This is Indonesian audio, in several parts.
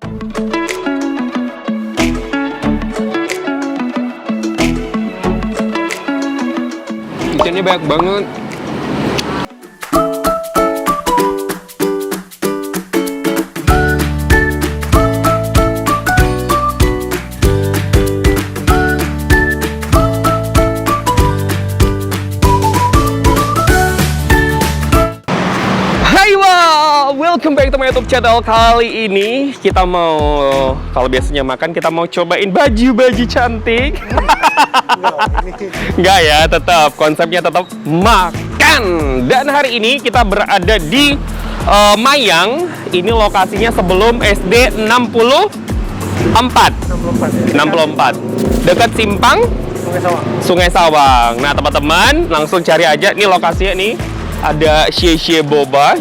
Ikannya banyak banget. Welcome back to my YouTube channel. Kali ini kita mau, kalau biasanya makan, kita mau cobain baju-baju cantik. Enggak ya, tetap konsepnya tetap makan. Dan hari ini kita berada di Mayang. Ini lokasinya sebelum SD 64. 64. Dekat Simpang Sungai Sawang. Nah, teman-teman, langsung cari aja nih lokasinya nih. Ada Xie Boba.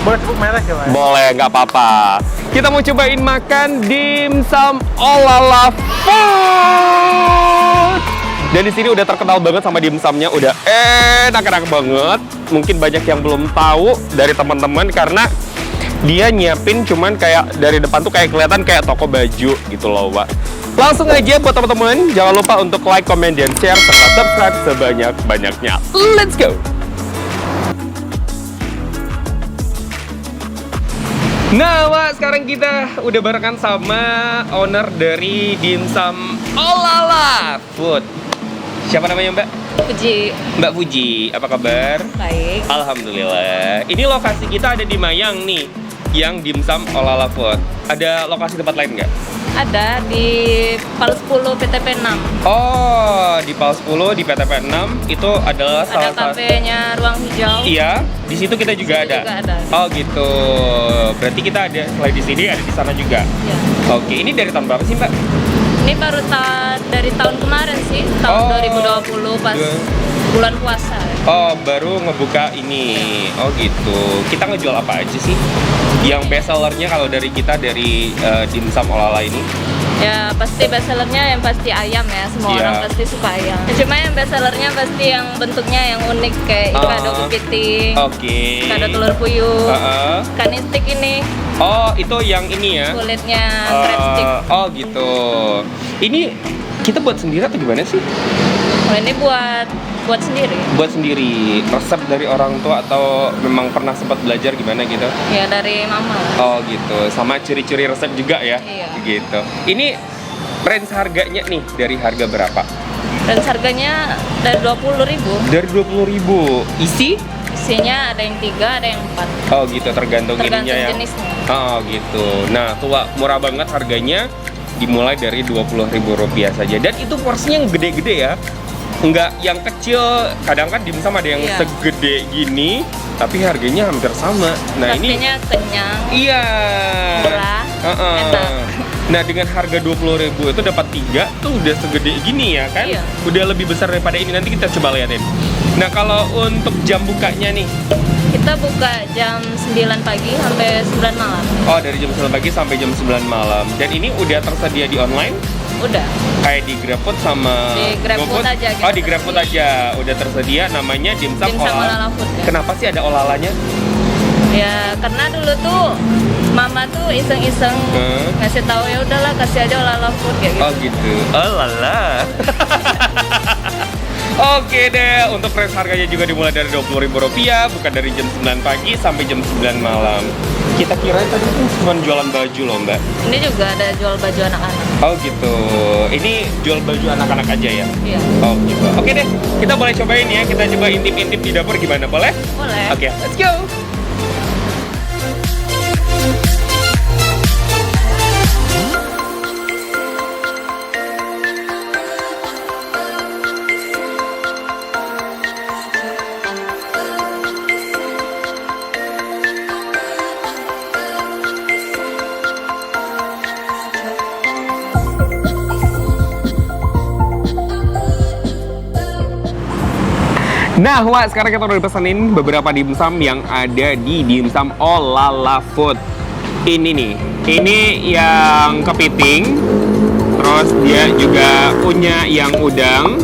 Boleh sebut merek ya, Pak? Boleh, nggak apa-apa. Kita mau cobain makan dimsum Olala Food. Dan di sini udah terkenal banget sama dimsumnya, udah enak-enak banget. Mungkin banyak yang belum tahu dari teman-teman karena dia nyiapin cuman kayak dari depan tuh kayak kelihatan kayak toko baju gitu loh, Pak. Langsung aja buat teman-teman, jangan lupa untuk like, comment, dan share serta subscribe sebanyak-banyaknya. Let's go. Nah, Wak, sekarang kita udah barengan sama owner dari dimsum Olala Food. Siapa namanya, Mbak? Puji. Mbak Puji, apa kabar? Baik. Alhamdulillah. Ini lokasi kita ada di Mayang nih, yang dimsum Olala Food. Ada lokasi tempat lain nggak? Ada di Pal 10 PTP 6. Oh, di Pal 10 di PTP 6 itu adalah Ada salah satu. kafenya Ruang Hijau. Iya, di situ kita juga Di situ ada. juga ada. Oh gitu. Berarti kita ada selain di sini ada di sana juga. Ya. Oke, ini dari tahun berapa sih, Mbak? Ini baru dari tahun kemarin sih, tahun Oh. 2020 pas bulan puasa. Oh, baru ngebuka ini. Oh gitu. Kita ngejual apa aja sih? Yang best sellernya kalau dari kita dari dimsum Olala ini? Ya pasti best sellernya yang pasti ayam ya, semua Iya. orang pasti suka ayam. Cuma yang best sellernya pasti yang bentuknya yang unik kayak ikan kepiting, Oke. ikan telur puyuh, Heeh. ikan stick ini, Oh, itu yang ini ya? kulitnya crab stick. Oh gitu. Ini kita buat sendiri atau gimana sih? Oh, ini buat sendiri. Buat sendiri. Resep dari orang tua atau memang pernah sempat belajar gimana gitu? Ya dari mama. Oh gitu. Sama ciri-ciri resep juga ya? Iya. Gitu. Ini range harganya nih dari harga berapa? Dan harganya dari 20.000. Dari 20.000. Isi? Isinya ada yang 3, ada yang 4. Oh gitu, tergantung ininya ya. jenisnya. Oh gitu. Nah, tua murah banget harganya, dimulai dari Rp20.000 saja. Dan itu porsinya yang gede-gede ya. Enggak yang kecil, kadang kan dimsum ada yang Iya. segede gini, tapi harganya hampir sama. Nah, ini Pastinya kenyang, iya. murah, Heeh. enak. Nah, dengan harga 20.000 itu dapat 3 tuh udah segede gini ya kan? Iya. Udah lebih besar daripada ini. Nanti kita coba liatin. Nah, kalau untuk jam bukanya nih, Kita buka jam 9 pagi sampai 9 malam. oh dari jam 9 pagi sampai jam 9 malam. Dan ini udah tersedia di online? Udah. Kayak di GrabFood sama Di GrabFood GoFood? aja gitu Oh, di GrabFood tersedia. aja udah tersedia, namanya dimsum Dimsum Olala Food, ya. Kenapa sih ada olalanya? Ya karena dulu tuh mama tuh iseng-iseng ngasih tahu ya udahlah kasih aja Olala Food kayak gitu. Oh gitu. Olala. Oke deh, untuk range harganya juga dimulai dari Rp20.000, bukan dari jam 9 pagi sampai jam 9 malam. Kita kira tadi itu cuma jualan baju loh, Mbak. Ini juga ada jual baju anak-anak. Oh gitu. Ini jual baju anak-anak aja ya? Iya. Oh gitu. Oke deh, kita boleh cobain ya. Kita coba intip-intip di dapur gimana, boleh? Boleh. Oke, let's go. Nah, Wak, sekarang kita udah pesenin beberapa dimsum yang ada di dimsum Olala Food. Ini nih, ini yang kepiting, terus dia juga punya yang udang,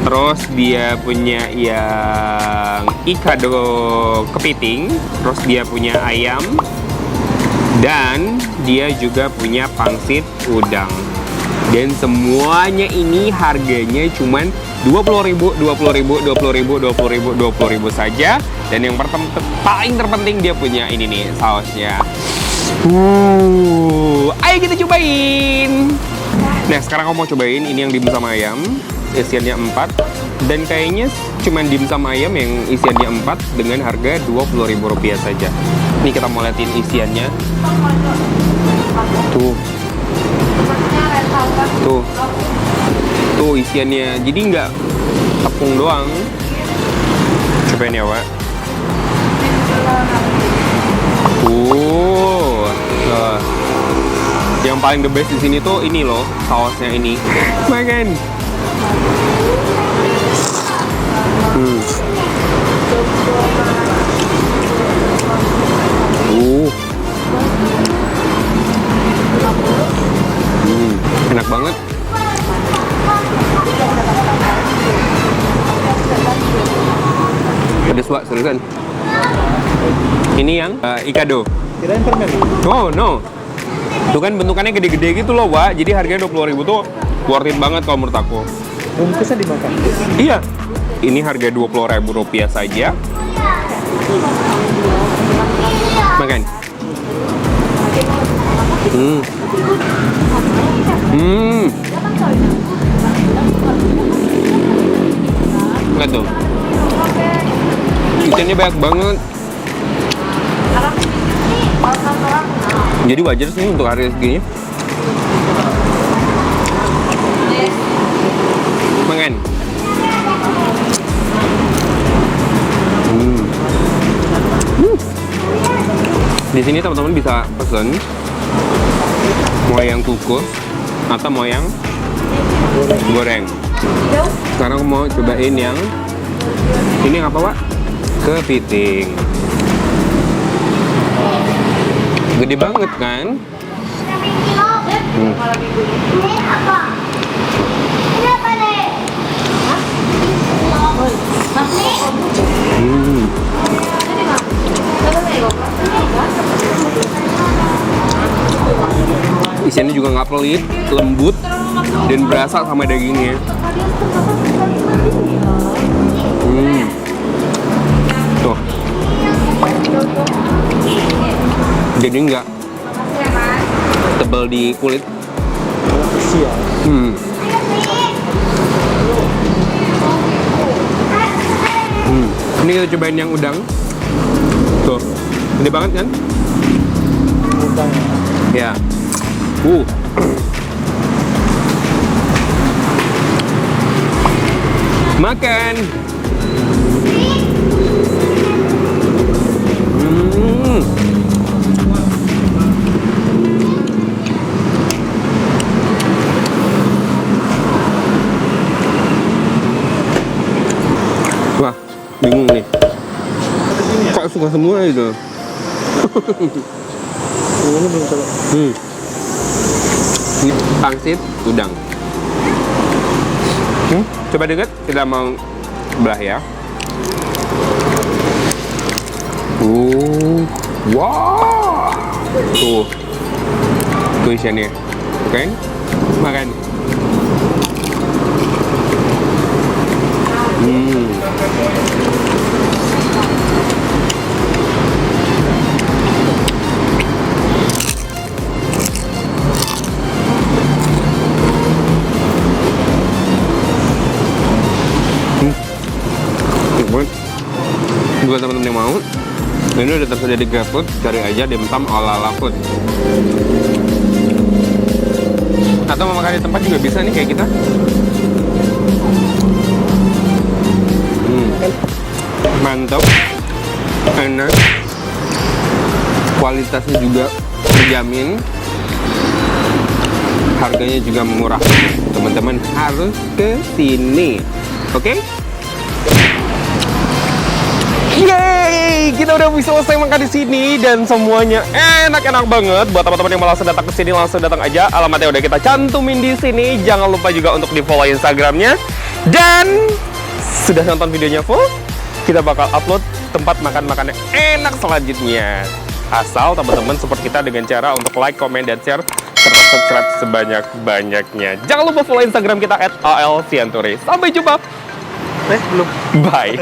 terus dia punya yang ikado kepiting, terus dia punya ayam, Dan dia juga punya pangsit udang. Dan semuanya ini harganya cuman 20.000, 20.000, 20.000, 20.000, 20.000 saja. Dan yang paling terpenting dia punya ini nih sausnya. Ayo kita cobain. Nah, sekarang aku mau cobain ini yang dimsum ayam, isiannya 4. Dan kayaknya cuman dimsum ayam yang isiannya 4 dengan harga Rp20.000 saja. Nih kita mau liatin isiannya. Tuh. Tuh. Tuh isiannya. Jadi nggak tepung doang. Cobain ya, Wak. Yang paling the best di sini tuh ini loh, sausnya ini. Makan. Enak banget. Pedes, Wak, seriusan. Ini yang ikado. Kirain permen. Oh, no. Tuh kan bentukannya gede-gede gitu loh, Wak. Jadi harganya 20.000 tuh worth it banget kalau menurut aku. Bungkusnya dimakan. Iya. Ini harga Rp20.000 saja. Makan. Lihat tuh. Ikannya banyak banget. Jadi wajar sih untuk harga segini. Makan. Di sini teman-teman bisa pesen mau yang kukus atau mau yang goreng. Sekarang aku mau cobain yang ini apa, Pak? Kepiting. Gede banget kan? Isiannya juga nggak pelit, lembut, dan berasa sama dagingnya. Tuh. Jadi nggak tebal di kulit. Siap. Ini kita cobain yang udang. Tuh, gede banget kan? Udang. Ya. Makan. Wah, bingung nih. Kok suka semua itu? Ini belum coba. Ini pangsit udang. Coba deket, kita mau belah ya. Wow. Tuh isiannya. Oke, makan. Buat teman-teman yang mau, ini udah tersedia di GrabFood, cari aja dimsum ala food. Atau mau makan di tempat juga bisa nih kayak kita. Mantap, enak, kualitasnya juga terjamin, harganya juga murah. Teman-teman harus ke sini, oke? Yeay, kita udah bisa selesai makan di sini dan semuanya enak-enak banget. Buat teman-teman yang mau langsung datang ke sini, langsung datang aja. Alamatnya udah kita cantumin di sini. Jangan lupa juga untuk di-follow Instagramnya. Dan sudah nonton videonya full, kita bakal upload tempat makan-makan yang enak selanjutnya. Asal teman-teman support kita dengan cara untuk like, comment, dan share, serta subscribe sebanyak-banyaknya. Jangan lupa follow Instagram kita @alsianturi. Sampai jumpa. Belum. Bye.